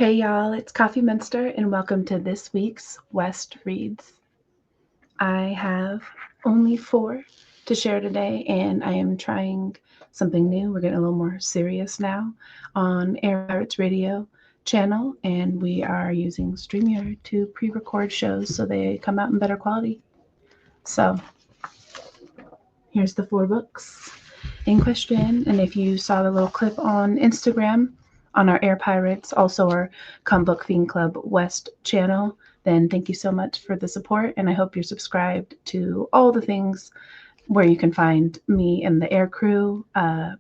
Hey y'all, it's Coffee Munster and welcome to this week's West Reads. I have only 4 to share today and I am trying something new. We're getting a little more serious now on Air Pirates Radio channel and we are using StreamYard to pre-record shows so they come out in better quality. So here's the 4 books in question, and if you saw the little clip on Instagram on our Air Pirates, also our Come Book Fiend Club West channel, then thank you so much for the support, and I hope you're subscribed to all the things where you can find me and the air crew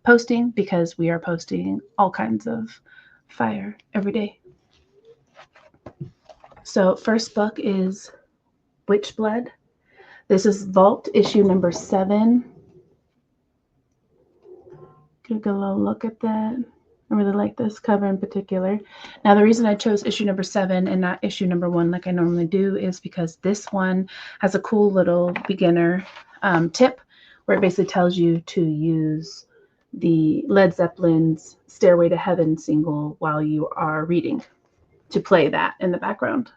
posting, because we are posting all kinds of fire every day. So first book is Witch Blood. This is Vault issue number 7. Get a little look at that. I really like this cover in particular. Now, the reason I chose issue number 7 and not issue number 1 like I normally do is because this one has a cool little beginner tip where it basically tells you to use the Led Zeppelin's Stairway to Heaven single while you are reading, to play that in the background.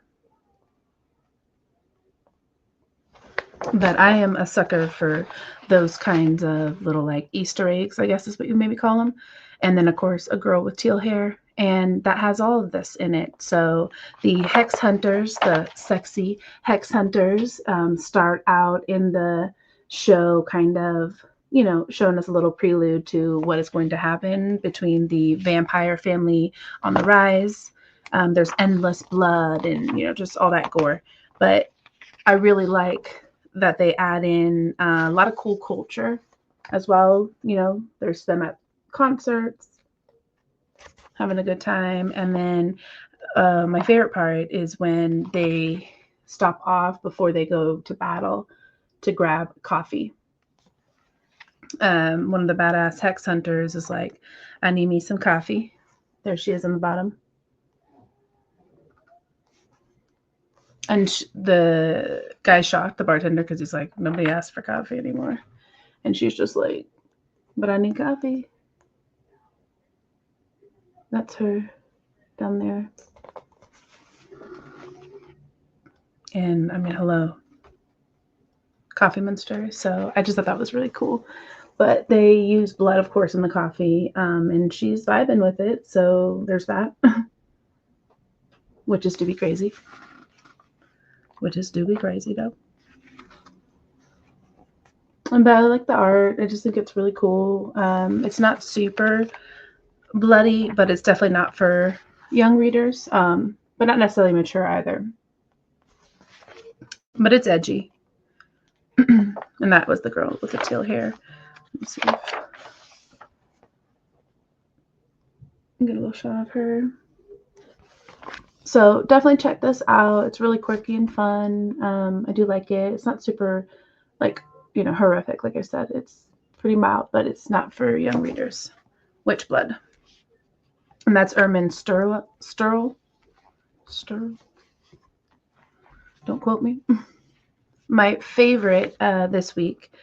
But I am a sucker for those kinds of little like Easter eggs, I guess is what you maybe call them. And then, of course, A Girl with Teal Hair. And that has all of this in it. So the Hex Hunters, the sexy Hex Hunters, start out in the show kind of, showing us a little prelude to what is going to happen between the vampire family on the rise. There's endless blood and, just all that gore. But I really like that they add in a lot of cool culture as well. There's them at concerts having a good time. And then my favorite part is when they stop off before they go to battle to grab coffee. One of the badass Hex Hunters is like, I need me some coffee. There she is on the bottom. And the guy shocked the bartender because he's like, nobody asked for coffee anymore. And she's just like, but I need coffee. That's her down there. And I mean, hello, Coffee Munster. So I just thought that was really cool. But they use blood, of course, in the coffee. And she's vibing with it. So there's that. Which is to be crazy. Though. But I like the art. I just think it's really cool. It's not super bloody, but it's definitely not for young readers, but not necessarily mature either. But it's edgy. And that was the girl with the teal hair. Let's see if I can get a little shot of her. So definitely check this out. It's really quirky and fun. I do like it. It's not super, horrific. Like I said, it's pretty mild, but it's not for young readers. Witch Blood. And that's Ermin Sturl. Don't quote me. My favorite this week,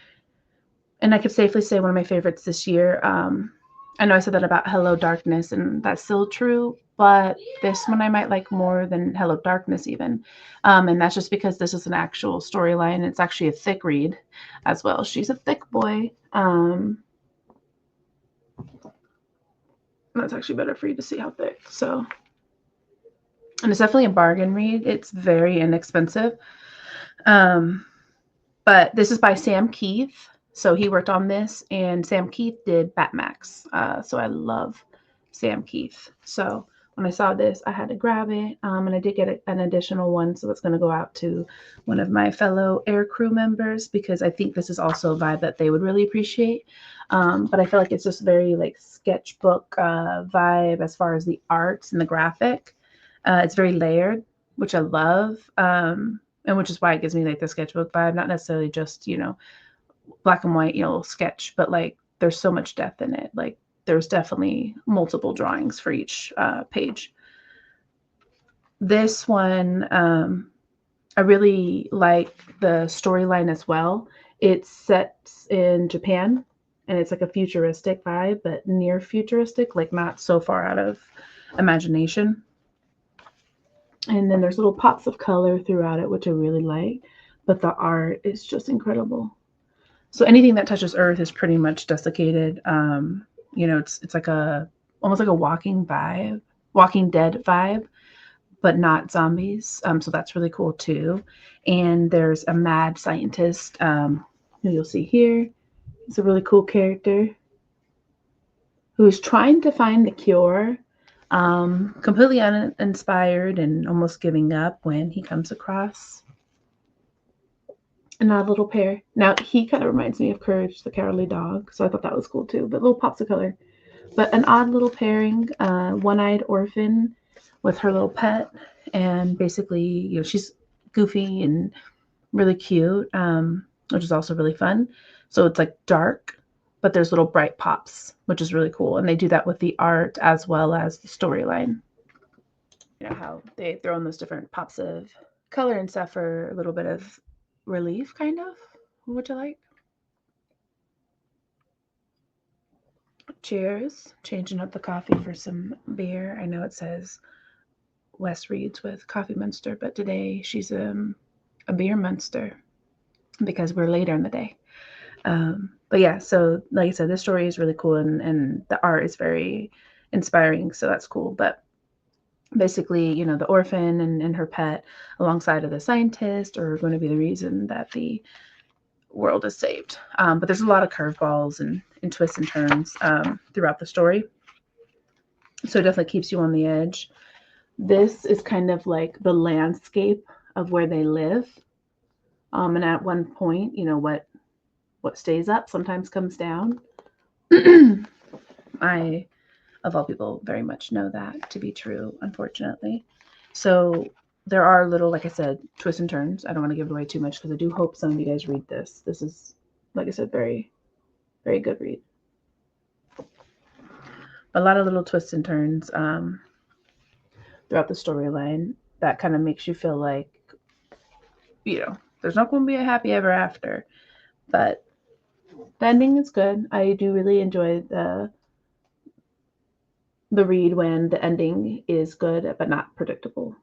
and I could safely say one of my favorites this year. I know I said that about Hello Darkness, and that's still true, but this one I might like more than Hello Darkness even. And that's just because this is an actual storyline. It's actually a thick read as well. She's a thick boy. That's actually better for you to see how thick. So, and it's definitely a bargain read. It's very inexpensive. But this is by Sam Keith. So he worked on this, and Sam Keith did Batmax. So I love Sam Keith. So when I saw this, I had to grab it. And I did get an additional one. So that's going to go out to one of my fellow air crew members, because I think this is also a vibe that they would really appreciate. But I feel like it's just very like sketchbook vibe as far as the arts and the graphic. It's very layered, which I love. And which is why it gives me like the sketchbook vibe, not necessarily just, black and white, sketch, but like there's so much depth in it. Like there's definitely multiple drawings for each page. This one, I really like the storyline as well. It's set in Japan, and it's like a futuristic vibe, but near futuristic, like not so far out of imagination. And then there's little pops of color throughout it, which I really like. But the art is just incredible. So anything that touches Earth is pretty much desiccated. It's like a almost like a Walking Dead vibe, but not zombies. So that's really cool too. And there's a mad scientist who you'll see here. He's a really cool character who's trying to find the cure, completely uninspired and almost giving up when he comes across an odd little pair. Now, he kind of reminds me of Courage the Cowardly Dog, so I thought that was cool too, but little pops of color. But an odd little pairing, one-eyed orphan with her little pet, and basically, she's goofy and really cute, which is also really fun. So it's like dark, but there's little bright pops, which is really cool. And they do that with the art as well as the storyline. You know how they throw in those different pops of color and stuff for a little bit of relief, kind of, which I like. Cheers. Changing up the coffee for some beer. I know it says Wes reads with coffee Munster, but today she's a beer Munster because we're later in the day. But yeah, so like I said, this story is really cool and the art is very inspiring, so that's cool. But basically, the orphan and her pet alongside of the scientist are going to be the reason that the world is saved. But there's a lot of curveballs and twists and turns throughout the story. So it definitely keeps you on the edge. This is kind of like the landscape of where they live. And at one point, what stays up sometimes comes down. I, of all people, very much know that to be true, unfortunately. So there are little, like I said, twists and turns. I don't want to give it away too much because I do hope some of you guys read this. This is, like I said, very, very good read. A lot of little twists and turns throughout the storyline that kind of makes you feel like, there's not going to be a happy ever after. But the ending is good. I do really enjoy the read when the ending is good but not predictable.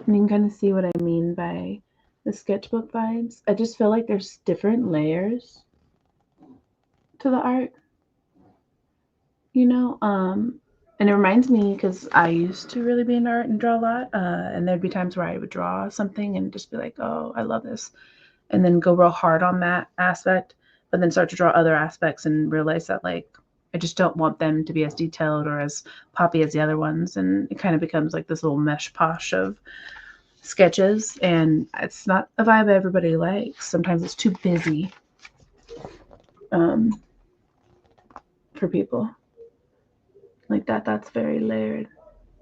And you can kind of see what I mean by the sketchbook vibes. I just feel like there's different layers to the art, and it reminds me because I used to really be into art and draw a lot, and there'd be times where I would draw something and just be like, oh, I love this, and then go real hard on that aspect, but then start to draw other aspects and realize that like I just don't want them to be as detailed or as poppy as the other ones, and it kind of becomes like this little mesh posh of sketches, and it's not a vibe everybody likes. Sometimes it's too busy um, for people like that. That's very layered.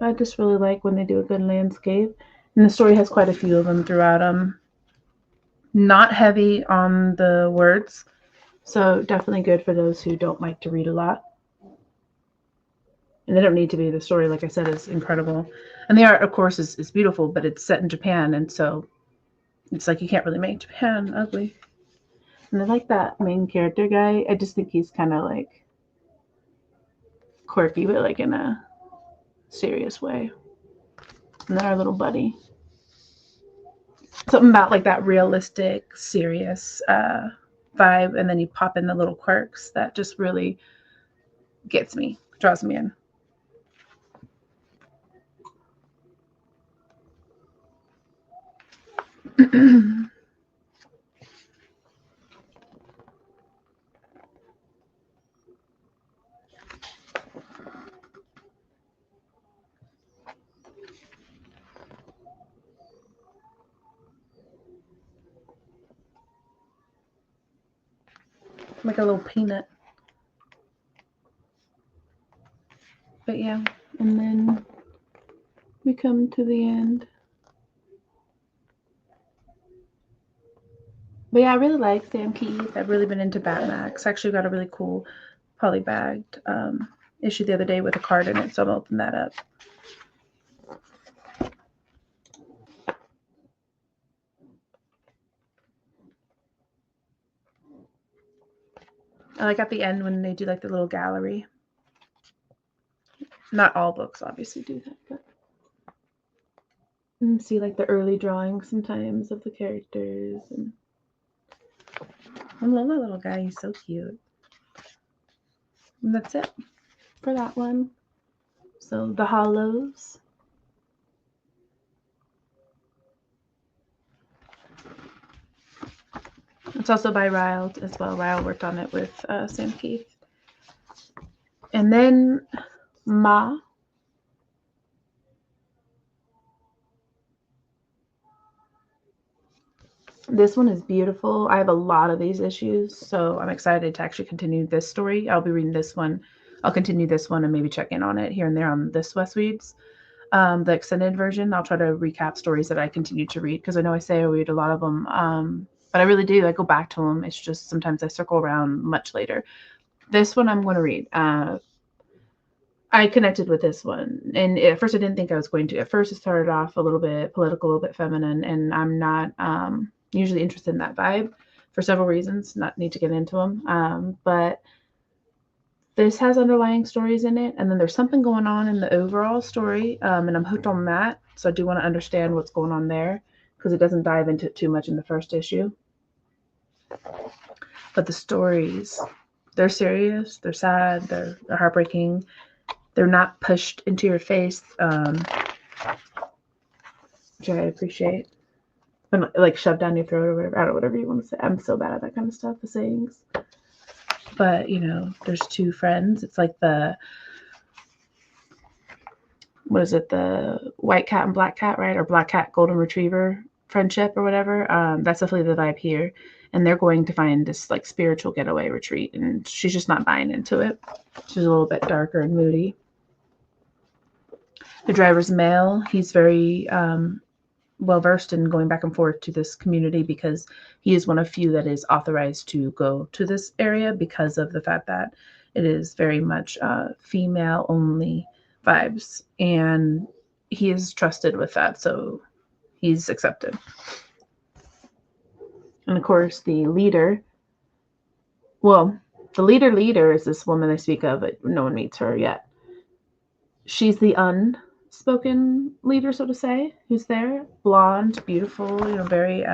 I just really like when they do a good landscape, and the story has quite a few of them throughout. Not heavy on the words, so definitely good for those who don't like to read a lot. And they don't need to be. The story, like I said, is incredible, and the art, of course, is beautiful. But it's set in Japan, and so it's like you can't really make Japan ugly. And I like that main character guy. I just think he's kind of like quirky, but like in a serious way. And then our little buddy. Something about like that realistic, serious vibe, and then you pop in the little quirks that just really gets me, draws me in. Like a little peanut. But yeah, and then we come to the end. But yeah, I really like Sam Keith. I've really been into Batmax. I actually got a really cool polybagged issue the other day with a card in it, so I'm gonna open that up. I like at the end when they do like the little gallery. Not all books obviously do that, but you can see like the early drawings sometimes of the characters. And I love that little guy. He's so cute. And that's it for that one. So The Hollows. It's also by Ryle as well. Ryle worked on it with Sam Keith. And then Ma. This one is beautiful. I have a lot of these issues, so I'm excited to actually continue this story. I'll be reading this one. I'll continue this one and maybe check in on it here and there on this West Reads. The extended version, I'll try to recap stories that I continue to read, because I know I say I read a lot of them, but I really do. I go back to them. It's just sometimes I circle around much later. This one I'm going to read. I connected with this one, and at first I didn't think I was going to. At first it started off a little bit political, a little bit feminine, and I'm not usually interested in that vibe for several reasons. Not need to get into them, but this has underlying stories in it, and then there's something going on in the overall story, and I'm hooked on that. So I do want to understand what's going on there, because it doesn't dive into it too much in the first issue. But the stories, they're serious, they're sad, they're heartbreaking. They're not pushed into your face, which I appreciate. And like shoved down your throat or whatever. I don't know, whatever you want to say. I'm so bad at that kind of stuff, the sayings. But, there's two friends. It's like the white cat and black cat, right? Or black cat, golden retriever friendship or whatever. That's definitely the vibe here. And they're going to find this like spiritual getaway retreat. And she's just not buying into it. She's a little bit darker and moody. The driver's male. He's very well-versed in going back and forth to this community, because he is one of few that is authorized to go to this area, because of the fact that it is very much female-only vibes, and he is trusted with that, so he's accepted. And of course, the leader is this woman I speak of, but no one meets her yet. She's the unspoken leader, so to say, who's there. Blonde, beautiful, very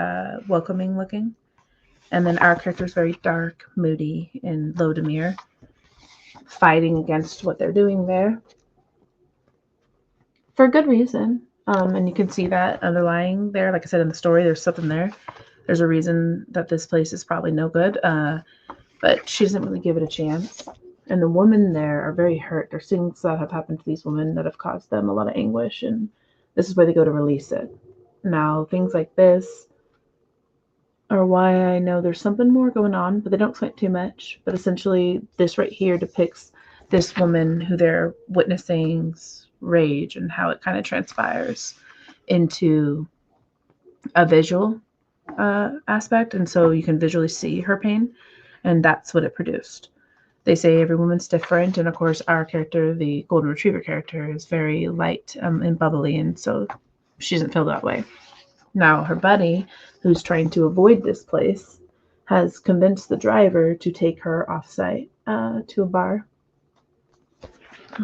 welcoming looking. And then our character is very dark, moody, and low demeanor, fighting against what they're doing there. For a good reason. And you can see that underlying there. Like I said, in the story, there's something there. There's a reason that this place is probably no good. But she doesn't really give it a chance. And the women there are very hurt. There's things that have happened to these women that have caused them a lot of anguish, and this is where they go to release it. Now, things like this are why I know there's something more going on, but they don't explain too much. But essentially, this right here depicts this woman who they're witnessing's rage and how it kind of transpires into a visual aspect. And so you can visually see her pain, and that's what it produced. They say every woman's different, and of course our character, the golden retriever character, is very light and bubbly, and so she doesn't feel that way. Now her buddy, who's trying to avoid this place, has convinced the driver to take her off-site to a bar.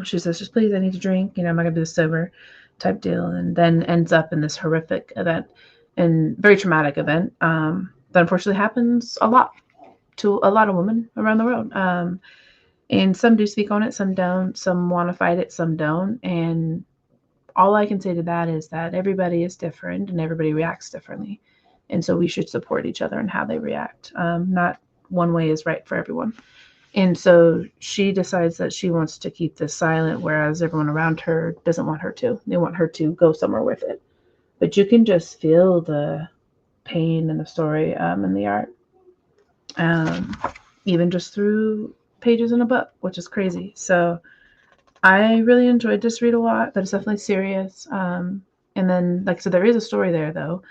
She says, just please, I need to drink, I'm not gonna do this sober type deal, and then ends up in this horrific event, and very traumatic event that unfortunately happens a lot to a lot of women around the world. And some do speak on it, some don't. Some want to fight it, some don't. And all I can say to that is that everybody is different and everybody reacts differently. And so we should support each other in how they react. Not one way is right for everyone. And so she decides that she wants to keep this silent, whereas everyone around her doesn't want her to. They want her to go somewhere with it. But you can just feel the pain in the story and the art. Even just through pages in a book, which is crazy. So I really enjoyed this read a lot, but it's definitely serious. And then, like I said, there is a story there, though,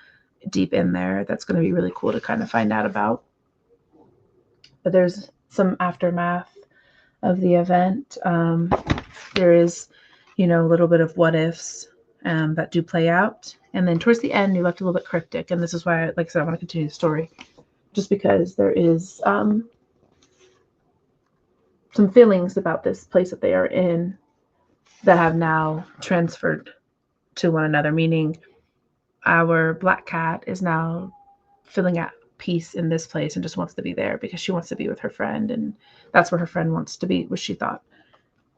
deep in there that's going to be really cool to kind of find out about. But there's some aftermath of the event. There is, a little bit of what ifs that do play out. And then towards the end, you left a little bit cryptic. And this is why, like I said, I want to continue the story. Just because there is some feelings about this place that they are in that have now transferred to one another, meaning our black cat is now feeling at peace in this place and just wants to be there because she wants to be with her friend, and that's where her friend wants to be, which she thought.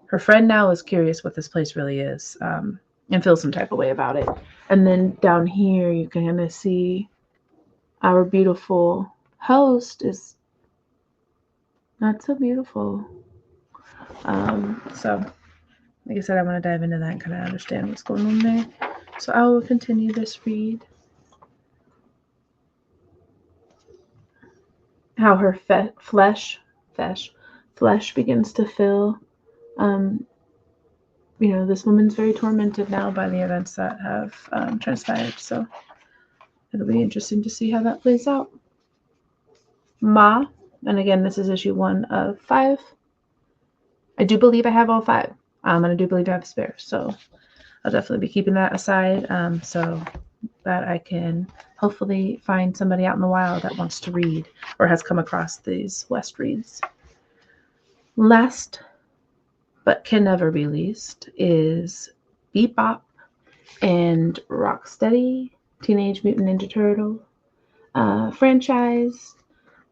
Her friend now is curious what this place really is, and feels some type of way about it. And then down here, you can kind of see our beautiful host is not so beautiful. So, like I said, I want to dive into that and kind of understand what's going on there. So I will continue this read. How her flesh begins to fill. This woman's very tormented now by the events that have transpired. So it'll be interesting to see how that plays out. Ma, and again, this is issue 1 of 5. I do believe I have all 5, and I do believe I have spare. So I'll definitely be keeping that aside, so that I can hopefully find somebody out in the wild that wants to read or has come across these West reads. Last but can never be least is Bebop and Rocksteady, Teenage Mutant Ninja Turtle franchise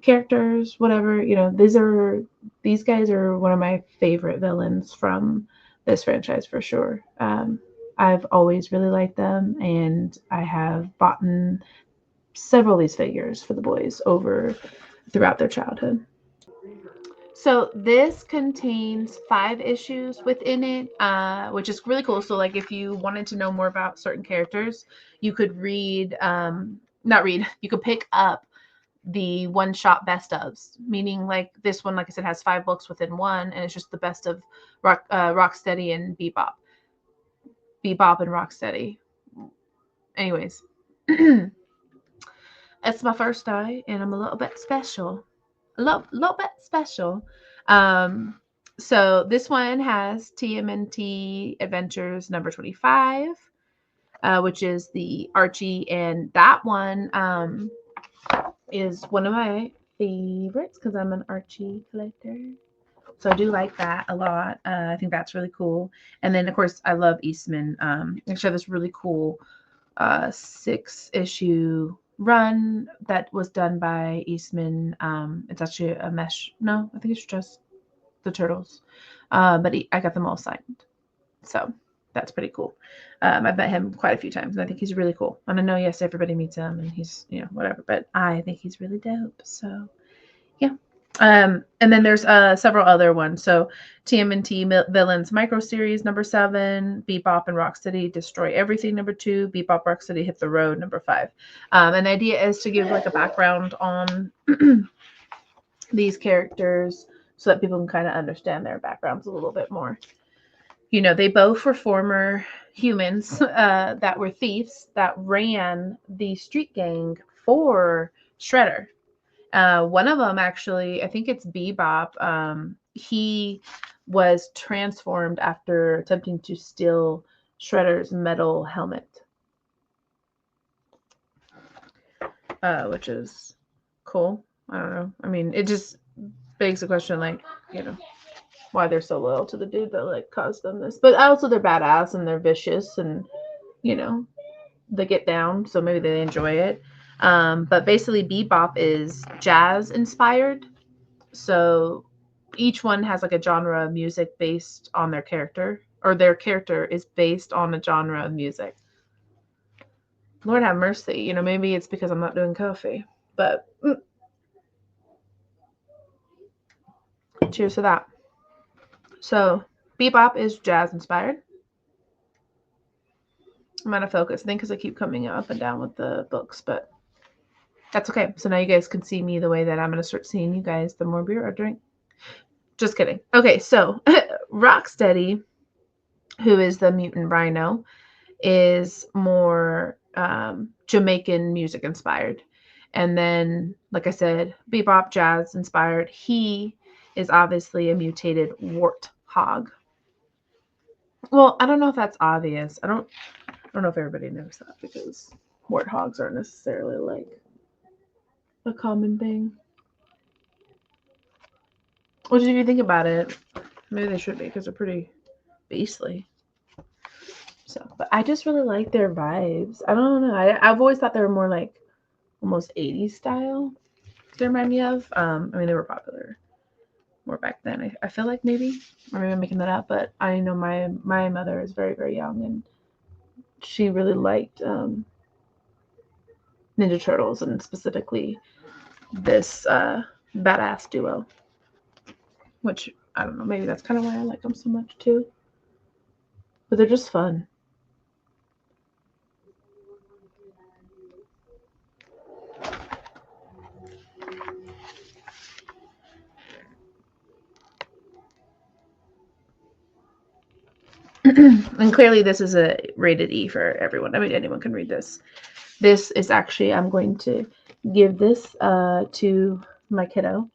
characters, whatever. These guys are one of my favorite villains from this franchise for sure. I've always really liked them, and I have bought several of these figures for the boys throughout their childhood. So this contains 5 issues within it, which is really cool. So like if you wanted to know more about certain characters, you could you could pick up the one-shot best ofs, meaning like this one, like I said, has 5 books within one, and it's just the best of Rocksteady and Bebop and Rocksteady. Anyways, it's my first day, and I'm a little bit special. So this one has TMNT Adventures number 25, which is the Archie, and that one is one of my favorites because I'm an Archie collector. So I do like that a lot. I think that's really cool. And then, of course, I love Eastman. Actually, this really cool 6-issue run that was done by Eastman. It's actually a mesh. No, I think it's just the turtles. But I got them all signed. So that's pretty cool. I've met him quite a few times, and I think he's really cool. And I know, yes, everybody meets him, and he's, whatever. But I think he's really dope. So, yeah. And then there's several other ones. So TMNT Villains Micro Series number 7, Bebop and Rocksteady Destroy Everything number 2, Bebop Rocksteady Hit the Road number 5. And the idea is to give like a background on these characters so that people can kind of understand their backgrounds a little bit more. They both were former humans that were thieves that ran the street gang for Shredder. One of them, actually, I think it's Bebop. He was transformed after attempting to steal Shredder's metal helmet, which is cool. I don't know. I mean, it just begs the question, like, why they're so loyal to the dude that like caused them this. But also they're badass and they're vicious and they get down, so maybe they enjoy it. But basically Bebop is jazz inspired. So each one has like a genre of music based on their character, or their character is based on a genre of music. Lord have mercy. Maybe it's because I'm not doing coffee, but cheers to that. So Bebop is jazz inspired. I'm out of focus, I think, because I keep coming up and down with the books, but that's okay. So now you guys can see me the way that I'm going to start seeing you guys the more beer I drink. Just kidding. Okay, so Rocksteady, who is the mutant rhino, is more Jamaican music inspired. And then, like I said, Bebop jazz inspired. He is obviously a mutated warthog. Well, I don't know if that's obvious. I don't know if everybody knows that, because warthogs aren't necessarily like a common thing. Which, if you think about it, maybe they should be, because they're pretty beastly. So, but I just really like their vibes. I don't know. I've always thought they were more like almost 80s style. They remind me of. I mean, they were popular more back then. I feel like maybe, or maybe I'm making that up, but I know my mother is very, very young, and she really liked Ninja Turtles, and specifically this badass duo, which I don't know, maybe that's kind of why I like them so much too. But they're just fun. And clearly this is a rated E for everyone. I mean, anyone can read this. This is actually, I'm going to give this to my kiddo.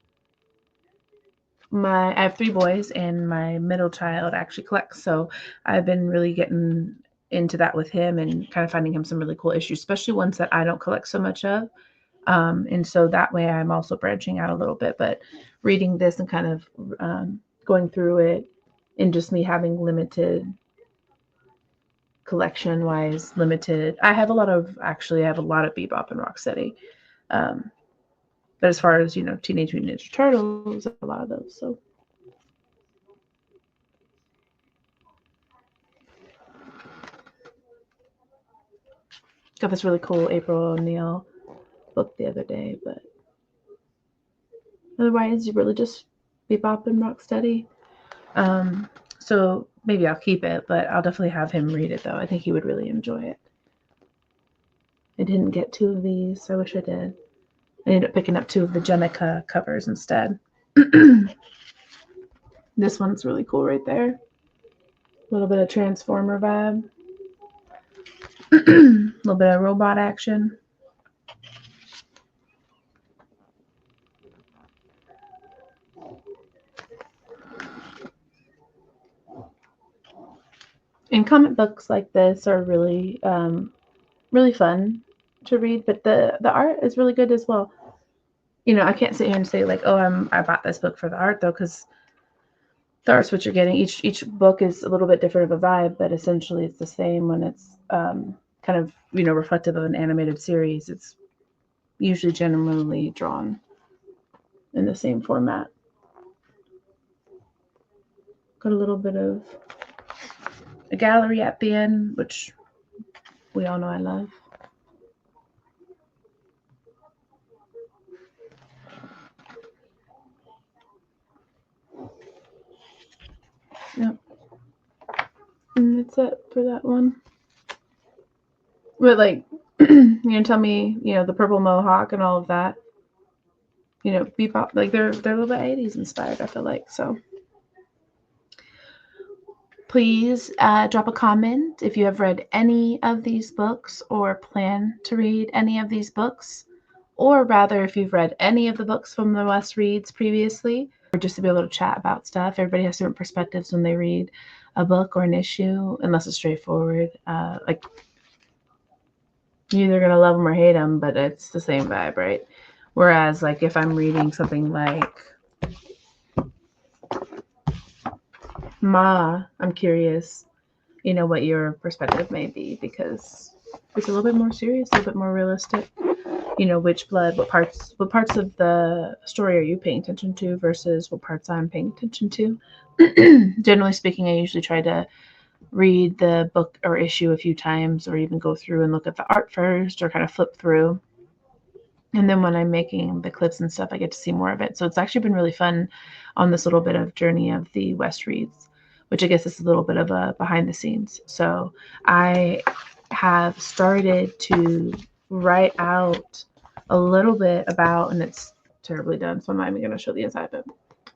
I have 3 boys, and my middle child actually collects, so I've been really getting into that with him and kind of finding him some really cool issues, especially ones that I don't collect so much of. And so that way I'm also branching out a little bit, but reading this and kind of going through it, and just me having limited collection wise, limited. I have a lot of Bebop and Rocksteady. But as far as, Teenage Mutant Ninja Turtles, a lot of those. So got this really cool April O'Neil book the other day, but otherwise you really just Bebop and Rocksteady. So maybe I'll keep it, but I'll definitely have him read it though. I think he would really enjoy it. I didn't get 2 of these. I wish I did. I ended up picking up 2 of the Jenica covers instead. This one's really cool right there. A little bit of Transformer vibe. A little bit of robot action. And comic books like this are really, really fun to read, but the art is really good as well. I can't sit here and say like, oh, I bought this book for the art though, because the art's what you're getting. Each book is a little bit different of a vibe, but essentially it's the same when it's kind of reflective of an animated series. It's usually generally drawn in the same format. Got a little bit of a gallery at the end, which we all know I love. Yep. And that's it for that one. But like, tell me, the purple mohawk and all of that. Bebop, like they're a little bit 80s inspired, I feel like. So please drop a comment if you have read any of these books or plan to read any of these books, or rather if you've read any of the books from the West Reads previously, or just to be able to chat about stuff. Everybody has different perspectives when they read a book or an issue, unless it's straightforward. Like, you're either going to love them or hate them, but it's the same vibe, right? Whereas, like, if I'm reading something like Ma, I'm curious, what your perspective may be, because it's a little bit more serious, a little bit more realistic. Which blood, what parts of the story are you paying attention to versus what parts I'm paying attention to? Generally speaking, I usually try to read the book or issue a few times, or even go through and look at the art first, or kind of flip through. And then when I'm making the clips and stuff, I get to see more of it. So it's actually been really fun on this little bit of journey of the West Reads, which I guess is a little bit of a behind the scenes. So I have started to write out a little bit about, and it's terribly done, so I'm not even going to show the inside of it.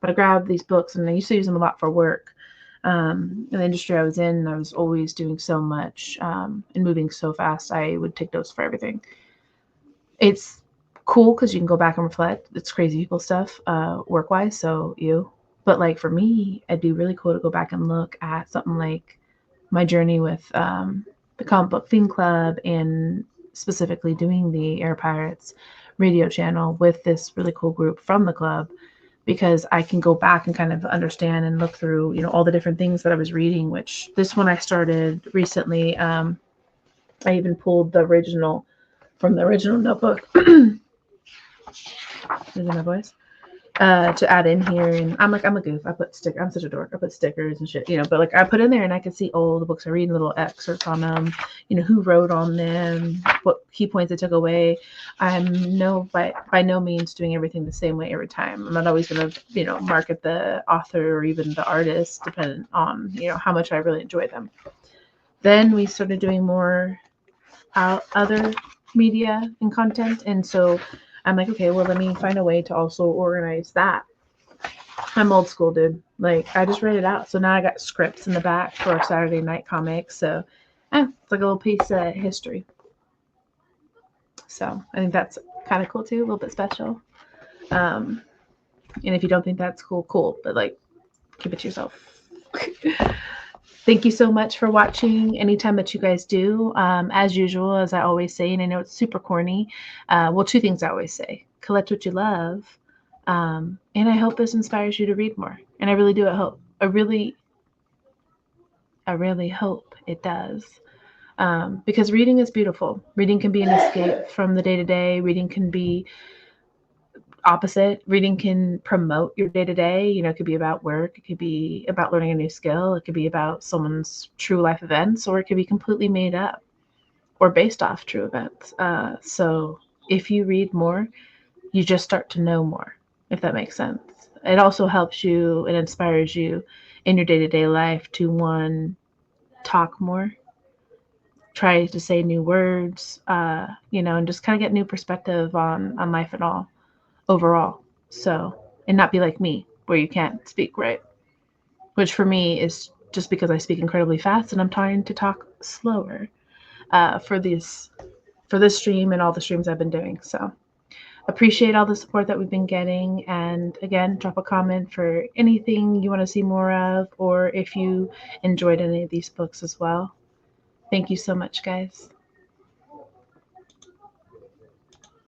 But I grabbed these books, and I used to use them a lot for work. In the industry I was in, I was always doing so much and moving so fast. I would take notes for everything. It's cool because you can go back and reflect. It's crazy people stuff, work-wise, so But like for me, it'd be really cool to go back and look at something like my journey with the comic book Fiend Club, and specifically doing the Air Pirates radio channel with this really cool group from the club, because I can go back and kind of understand and look through, all the different things that I was reading, which this one I started recently. I even pulled the original from the original notebook. Losing my voice. To add in here, and I'm a goof. I'm such a dork. I put stickers and shit, but like I put in there and I could see all the books I read, little excerpts on them, who wrote on them, what key points I took away. I'm by no means doing everything the same way every time. I'm not always gonna, market the author or even the artist, depending on, how much I really enjoy them. Then we started doing more other media and content, and so I'm like, okay, well, let me find a way to also organize that. I'm old school, dude. Like, I just read it out. So now I got scripts in the back for our Saturday night comics. So it's like a little piece of history. So I think that's kind of cool too, a little bit special. And if you don't think that's cool, cool. But like, keep it to yourself. Thank you so much for watching anytime that you guys do. As usual, as I always say, and I know it's super corny. Well, two things I always say. Collect what you love. And I hope this inspires you to read more. And I really do. I really hope it does. Because reading is beautiful. Reading can be an escape from the day to day. Reading can be opposite. Reading can promote your day to day. It could be about work. It could be about learning a new skill. It could be about someone's true life events, or it could be completely made up or based off true events. So if you read more, you just start to know more, if that makes sense. It also helps you and inspires you in your day to day life to, one, talk more, try to say new words, and just kind of get new perspective on life and all overall. So, and not be like me, where you can't speak right, which for me is just because I speak incredibly fast and I'm trying to talk slower for this stream and all the streams I've been doing. So appreciate all the support that we've been getting. And again, drop a comment for anything you want to see more of, or if you enjoyed any of these books as well. Thank you so much, guys.